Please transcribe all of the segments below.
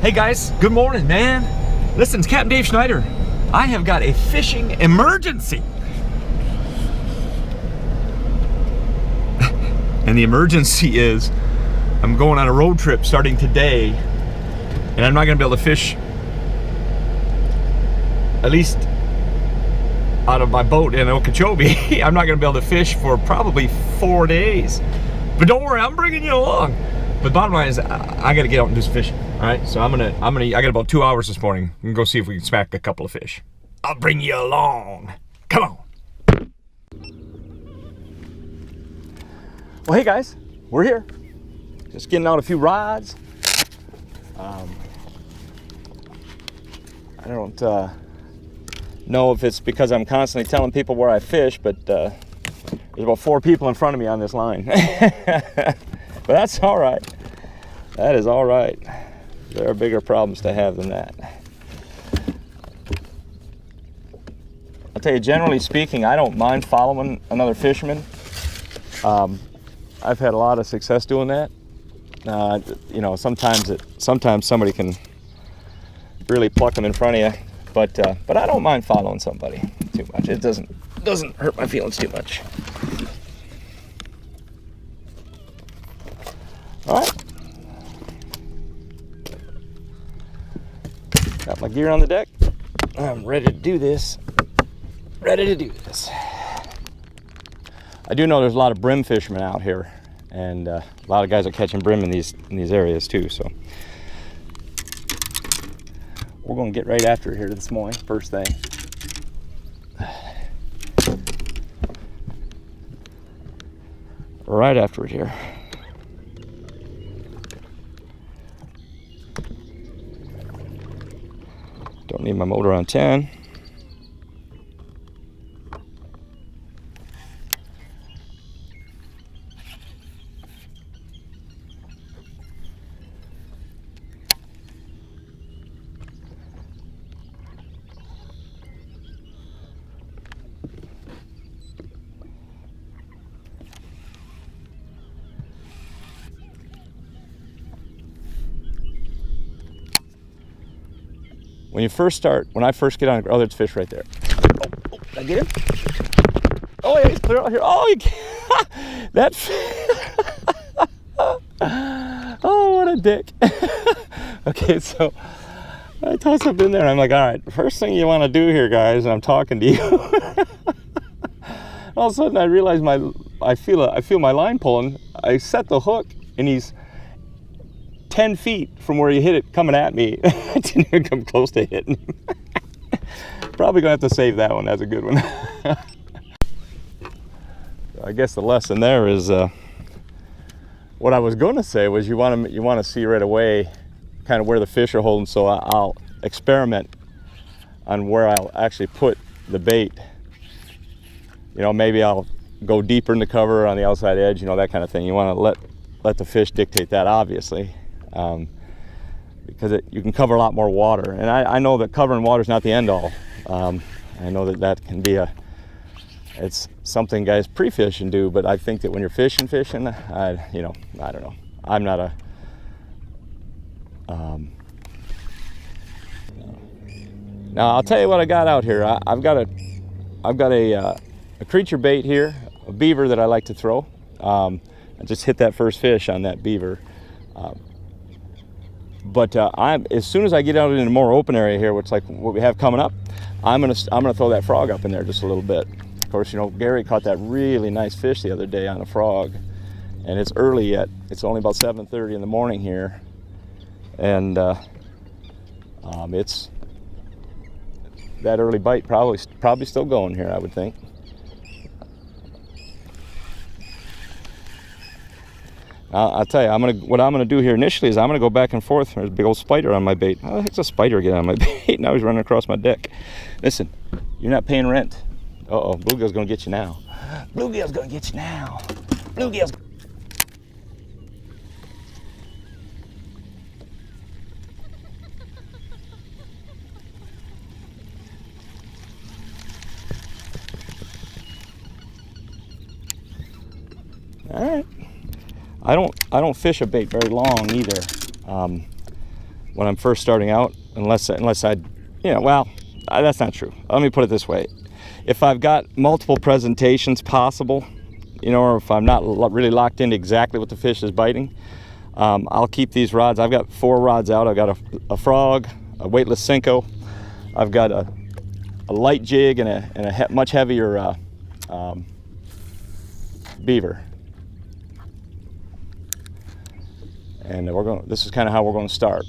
Hey guys, good morning, man. Listen, it's Captain Dave Schneider. I have got a fishing emergency. And the emergency is I'm going on a road trip starting today, and I'm not gonna be able to fish, at least out of my boat in Okeechobee. I'm not gonna be able to fish for probably 4 days. But don't worry, I'm bringing you along. But bottom line is, I gotta get out and do some fishing. All right, so I got about 2 hours this morning. We can go see if we can smack a couple of fish. I'll bring you along. Come on. Well, hey guys, we're here. Just getting out a few rods. I don't know if it's because I'm constantly telling people where I fish, but there's about 4 people in front of me on this line. But that's all right. That is all right. There are bigger problems to have than that. I'll tell you, generally speaking, I don't mind following another fisherman. I've had a lot of success doing that. You know, sometimes somebody can really pluck them in front of you, but I don't mind following somebody too much. It doesn't hurt my feelings too much. All right. Got my gear on the deck. I'm ready to do this. I do know there's a lot of brim fishermen out here, and a lot of guys are catching brim in these areas too. So we're going to get right after it here this morning, first thing. Right after it here. Don't need my motor on 10. When I first get on, oh, there's fish right there. Oh, did I get him? Oh, yeah, he's clear out here. Oh, you can't. That oh, what a dick. Okay, so I toss up in there, and I'm like, all right, first thing you want to do here, guys, and I'm talking to you. All of a sudden, I realize I feel my line pulling. I set the hook, and he's 10 feet from where you hit it coming at me. I didn't even come close to hitting him. Probably gonna have to save that one. That's a good one. I guess the lesson there is what I was gonna say was you want to see right away kind of where the fish are holding, so I'll experiment on where I'll actually put the bait. You know, maybe I'll go deeper in the cover on the outside edge, you know, that kind of thing. You want to let the fish dictate that, obviously. Because you can cover a lot more water, and I know that covering water is not the end all. I know that can be it's something guys pre-fishing do, but I think that when you're fishing, I don't know. I'm not a now I'll tell you what I got out here. I've got a creature bait here, a beaver that I like to throw. I just hit that first fish on that beaver. But as soon as I get out in a more open area here, which like what we have coming up, I'm gonna throw that frog up in there just a little bit. Of course, you know, Gary caught that really nice fish the other day on a frog, and it's early yet. It's only about 7:30 in the morning here, and it's that early bite probably still going here, I would think. I'll tell you, what I'm gonna do here initially is I'm gonna go back and forth. There's a big old spider on my bait. Oh, heck's a spider again on my bait. Now he's running across my deck. Listen, you're not paying rent. Uh-oh, bluegill's gonna get you now. Bluegill's gonna get you now. Bluegill's. All right. I don't fish a bait very long either. when I'm first starting out, unless I, well, that's not true. Let me put it this way. If I've got multiple presentations possible, or if I'm not really locked into exactly what the fish is biting, I'll keep these rods. I've got 4 rods out. I've got a frog, a weightless Senko. I've got a light jig and a much heavier beaver. And this is kind of how we're going to start.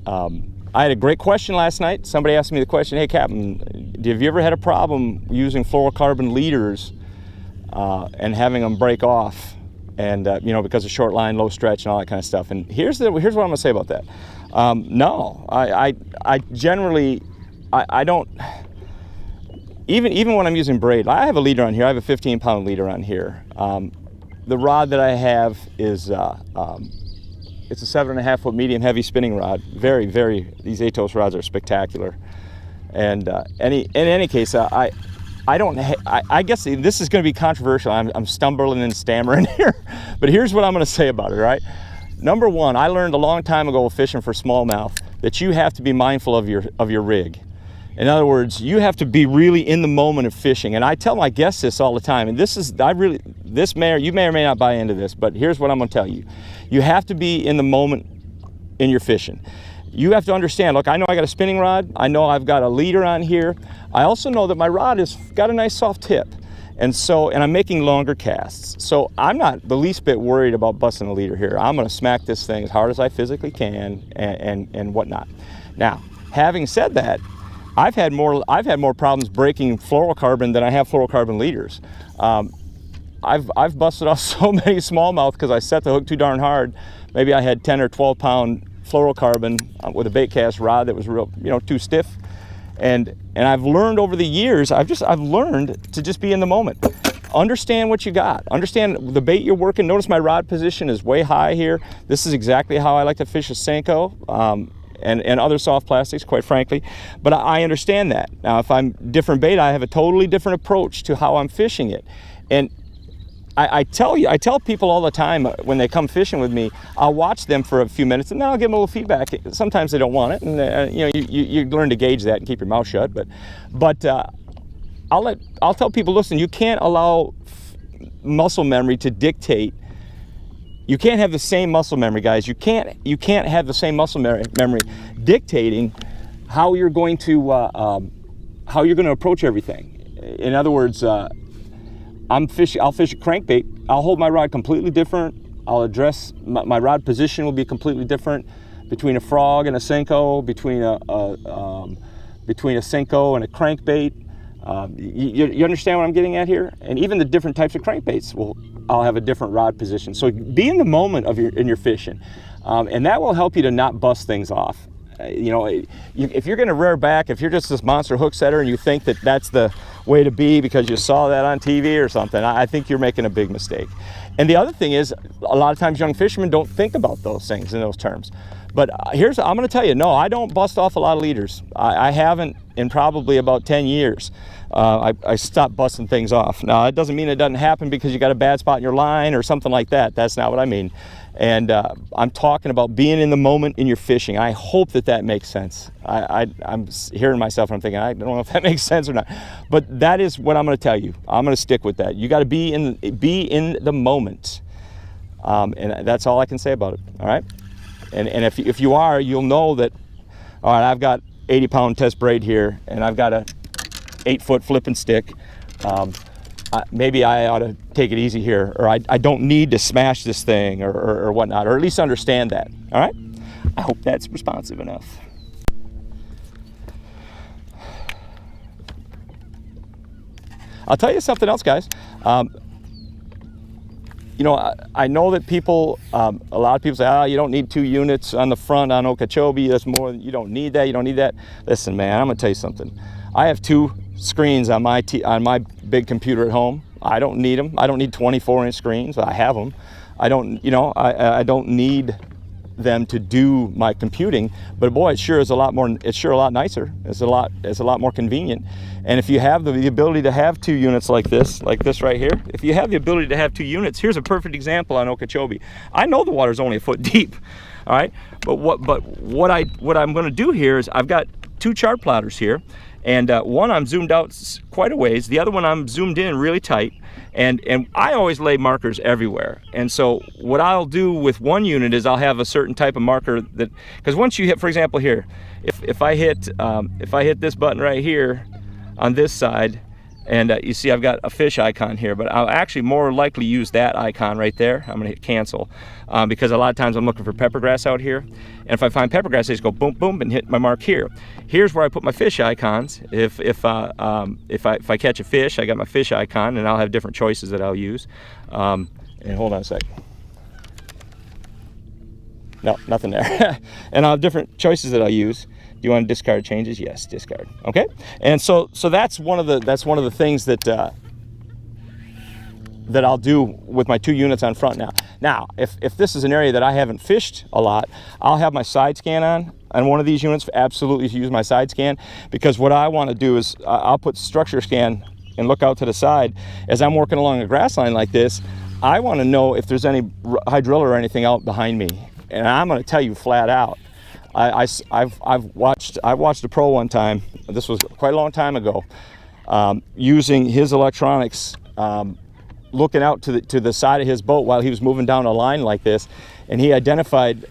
I had a great question last night. Somebody asked me the question, hey Captain, have you ever had a problem using fluorocarbon leaders and having them break off, and because of short line, low stretch, and all that kind of stuff? And here's what I'm going to say about that. No, I generally, I don't, even when I'm using braid. I have a leader on here. I have a 15-pound leader on here. The rod that I have is it's a 7.5 foot medium heavy spinning rod. Very, these Atos rods are spectacular. And in any case, I guess this is going to be controversial. I'm stumbling and stammering here, but here's what I'm going to say about it, right? Number one, I learned a long time ago fishing for smallmouth that you have to be mindful of your rig. In other words, you have to be really in the moment of fishing. And I tell my guests this all the time, and you may or may not buy into this, but here's what I'm going to tell you. You have to be in the moment in your fishing. You have to understand, look, I know I got a spinning rod. I know I've got a leader on here. I also know that my rod has got a nice soft tip. And I'm making longer casts. So I'm not the least bit worried about busting a leader here. I'm going to smack this thing as hard as I physically can and whatnot. Now, having said that, I've had more problems breaking fluorocarbon than I have fluorocarbon leaders. I've busted off so many smallmouth because I set the hook too darn hard. Maybe I had 10 or 12 pound fluorocarbon with a bait cast rod that was real, too stiff. And I've learned over the years, I've learned to just be in the moment. Understand what you got. Understand the bait you're working. Notice my rod position is way high here. This is exactly how I like to fish a Senko. And other soft plastics, quite frankly. But I understand that. Now, if I'm different bait, I have a totally different approach to how I'm fishing it. And I tell people all the time when they come fishing with me, I'll watch them for a few minutes and then I'll give them a little feedback. Sometimes they don't want it, and you learn to gauge that and keep your mouth shut. But I'll tell people, listen, you can't allow muscle memory to dictate. You can't have the same muscle memory, guys. You can't have the same muscle memory dictating how you're going to approach everything. In other words, I'll fish a crankbait. I'll hold my rod completely different. I'll address my rod position will be completely different between a frog and a Senko, between a Senko and a crankbait. You understand what I'm getting at here? And even the different types of crankbaits I'll have a different rod position. So be in the moment in your fishing, and that will help you to not bust things off. If you're going to rear back, if you're just this monster hook setter and you think that that's the way to be because you saw that on TV or something, I think you're making a big mistake. And the other thing is, a lot of times young fishermen don't think about those things in those terms. But I'm going to tell you, no, I don't bust off a lot of leaders. I haven't in probably about 10 years. I stopped busting things off. Now, that doesn't mean it doesn't happen because you got a bad spot in your line or something like that. That's not what I mean. And I'm talking about being in the moment in your fishing. I hope that makes sense. I'm hearing myself and I'm thinking, I don't know if that makes sense or not. But that is what I'm going to tell you. I'm going to stick with that. You got to be in the moment. And that's all I can say about it. All right. And if you are, you'll know that, all right, I've got 80-pound test braid here and I've got a 8-foot flipping stick. Maybe I ought to take it easy here, or I don't need to smash this thing or whatnot, or at least understand that. All right? I hope that's responsive enough. I'll tell you something else, guys. I know that people, a lot of people say, you don't need 2 units on the front on Okeechobee. That's more, you don't need that, you don't need that. Listen, man, I'm gonna tell you something. I have 2 screens on my big computer at home. I don't need them. I don't need 24-inch screens. I have them. I don't, I don't need them to do my computing, but boy, it's sure a lot nicer. It's a lot more convenient. And if you have the ability to have 2 units like this right here, if you have the ability to have 2 units, here's a perfect example on Okeechobee. I know the water's only a foot deep, All right, but what I'm going to do here is I've got 2 chart plotters here, and one I'm zoomed out quite a ways, the other one I'm zoomed in really tight, and I always lay markers everywhere. And so what I'll do with one unit is I'll have a certain type of marker that, because once you hit, for example here, if I hit this button right here on this side, and you see I've got a fish icon here, but I'll actually more likely use that icon right there. I'm gonna hit cancel because a lot of times I'm looking for peppergrass out here, and if I find peppergrass, I just go boom boom and hit my mark here. Here's where I put my fish icons. If I catch a fish, I got my fish icon, and I'll have different choices that I'll use. And hold on a sec. No, nothing there. And I'll have different choices that I'll use. Do you want to discard changes? Yes, discard. Okay, and so that's one of the things that that I'll do with my 2 units on front now. Now, if this is an area that I haven't fished a lot, I'll have my side scan on one of these units. Absolutely use my side scan, because what I want to do is I'll put structure scan and look out to the side as I'm working along a grass line like this. I want to know if there's any hydrilla or anything out behind me, and I'm going to tell you flat out. I watched a pro one time. This was quite a long time ago, using his electronics, looking out to the side of his boat while he was moving down a line like this, and he identified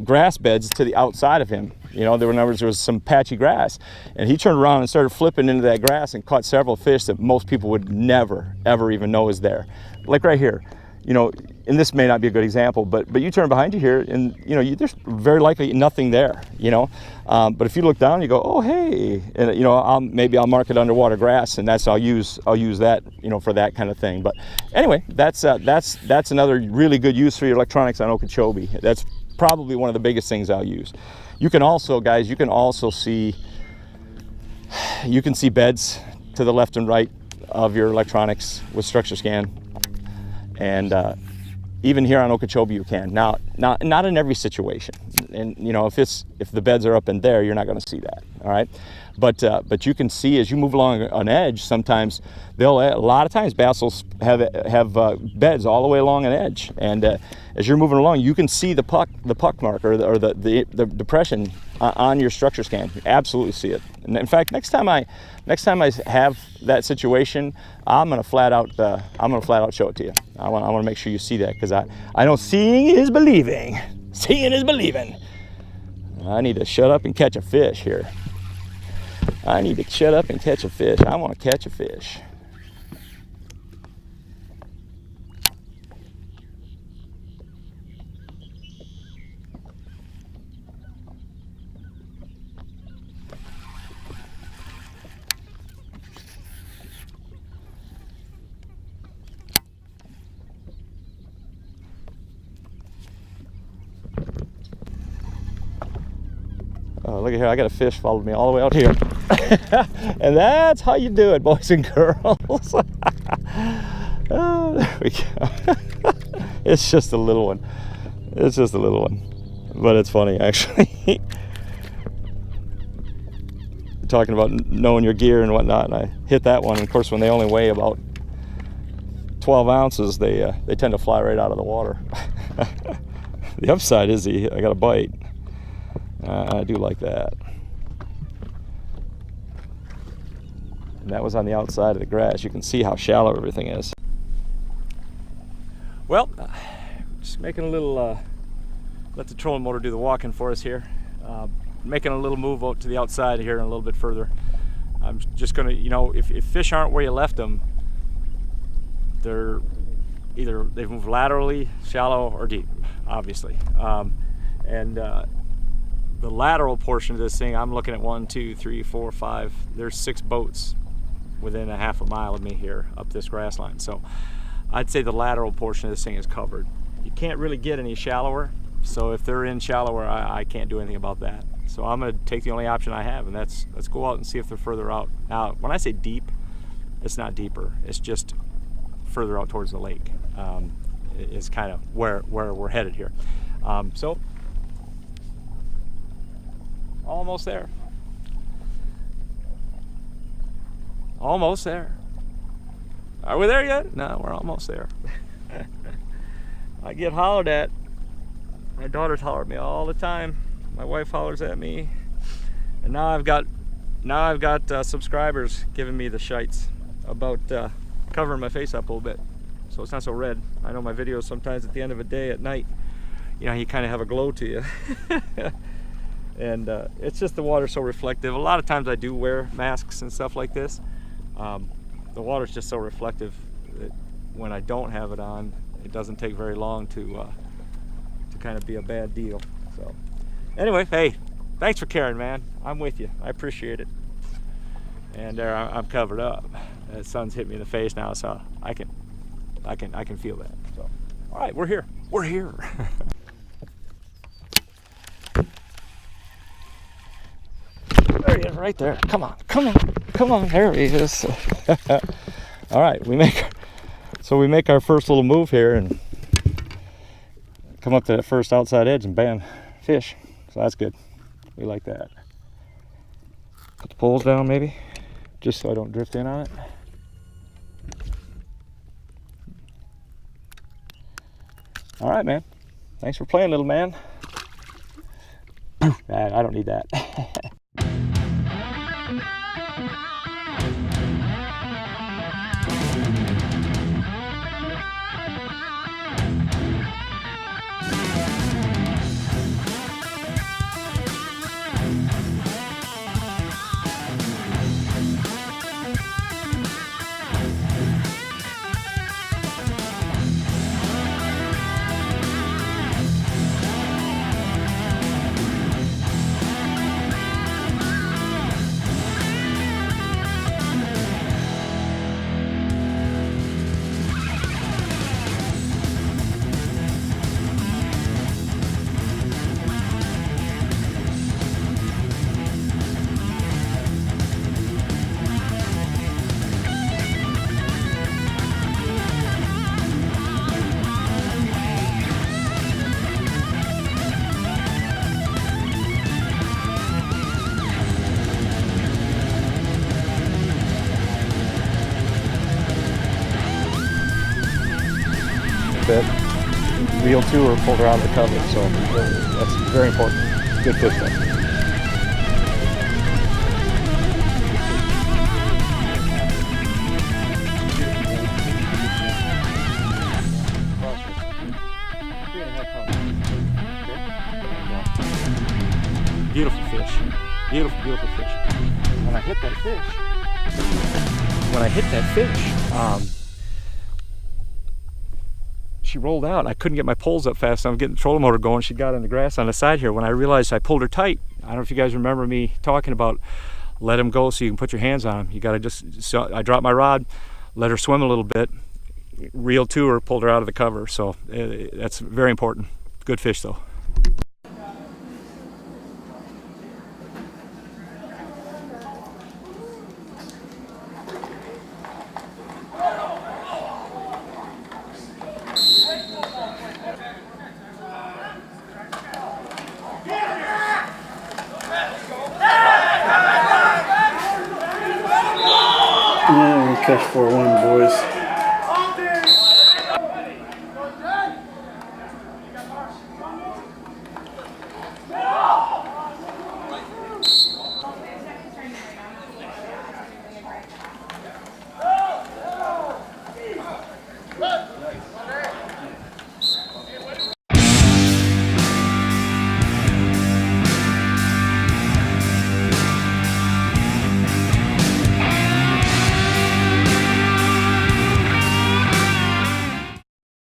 grass beds to the outside of him. You know, there was some patchy grass, and he turned around and started flipping into that grass and caught several fish that most people would never ever even know is there. Like right here. You know, and this may not be a good example, but you turn behind you here, and you know there's very likely nothing there. You know, but if you look down, you go, oh hey, and you know maybe I'll mark it underwater grass, and I'll use that, you know, for that kind of thing. But anyway, that's another really good use for your electronics on Okeechobee. That's probably one of the biggest things I'll use. You can also, guys, see beds to the left and right of your electronics with structure scan. And even here on Okeechobee you can. Now, not in every situation. And you know, if the beds are up in there, you're not going to see that. All right, but you can see as you move along an edge. Sometimes a lot of times bass will have beds all the way along an edge, and as you're moving along, you can see the puck mark or the depression on your structure scan. You absolutely see it. And in fact, next time I have that situation, I'm gonna flat out show it to you. I want to make sure you see that, because I know seeing is believing. Seeing is believing. I need to shut up and catch a fish here. I need to shut up and catch a fish. I want to catch a fish. Look at here, I got a fish followed me all the way out here. And that's how you do it, boys and girls. Oh, there we go. It's just a little one. It's just a little one. But it's funny, actually. Talking about knowing your gear and whatnot, and I hit that one. And of course, when they only weigh about 12 ounces, they tend to fly right out of the water. The upside is I got a bite. I do like that. And that was on the outside of the grass. You can see how shallow everything is. Well, just making a little, let the trolling motor do the walking for us here. Making a little move out to the outside here and a little bit further. I'm just gonna, you know, if fish aren't where you left them, they've moved laterally, shallow, or deep, obviously. The lateral portion of this thing, I'm looking at 1, 2, 3, 4, 5. There's 6 boats within a half a mile of me here up this grass line. So I'd say the lateral portion of this thing is covered. You can't really get any shallower. So if they're in shallower, I can't do anything about that. So I'm gonna take the only option I have, and let's go out and see if they're further out. Now, when I say deep, it's not deeper. It's just further out towards the lake. Is kind of where we're headed here. So almost there. Almost there. Are we there yet? No, we're almost there. I get hollered at My daughters holler at me all the time. My wife hollers at me. And now I've got subscribers giving me the shites about covering my face up a little bit, so it's not so red. I know my videos sometimes at the end of a day at night, you know, you kind of have a glow to you. And it's just the water's so reflective. A lot of times I do wear masks and stuff like this. The water's just so reflective that when I don't have it on, it doesn't take very long to kind of be a bad deal. So anyway, hey, thanks for caring, man. I'm with you. I appreciate it. And there, I'm covered up. The sun's hit me in the face now, so I can feel that. So, all right, we're here. We're here. There he is, right there. Come on, come on, come on. There he is. All right, we make our first little move here and come up to that first outside edge and bam, fish. So that's good. We like that. Put the poles down maybe, just so I don't drift in on it. All right, man. Thanks for playing, little man. I don't need that. Reel to or pulled her out of the cover, so that's very important. Good fish though. Beautiful fish. Beautiful, beautiful fish. When I hit that fish, she rolled out and I couldn't get my poles up fast. I'm getting the trolling motor going. She got in the grass on the side here. When I realized I pulled her tight, I don't know if you guys remember me talking about let him go so you can put your hands on him. You got to so I dropped my rod, let her swim a little bit, reel to her, pulled her out of the cover. So that's very important. Good fish though. Yeah, we'll catch 4-1, boys.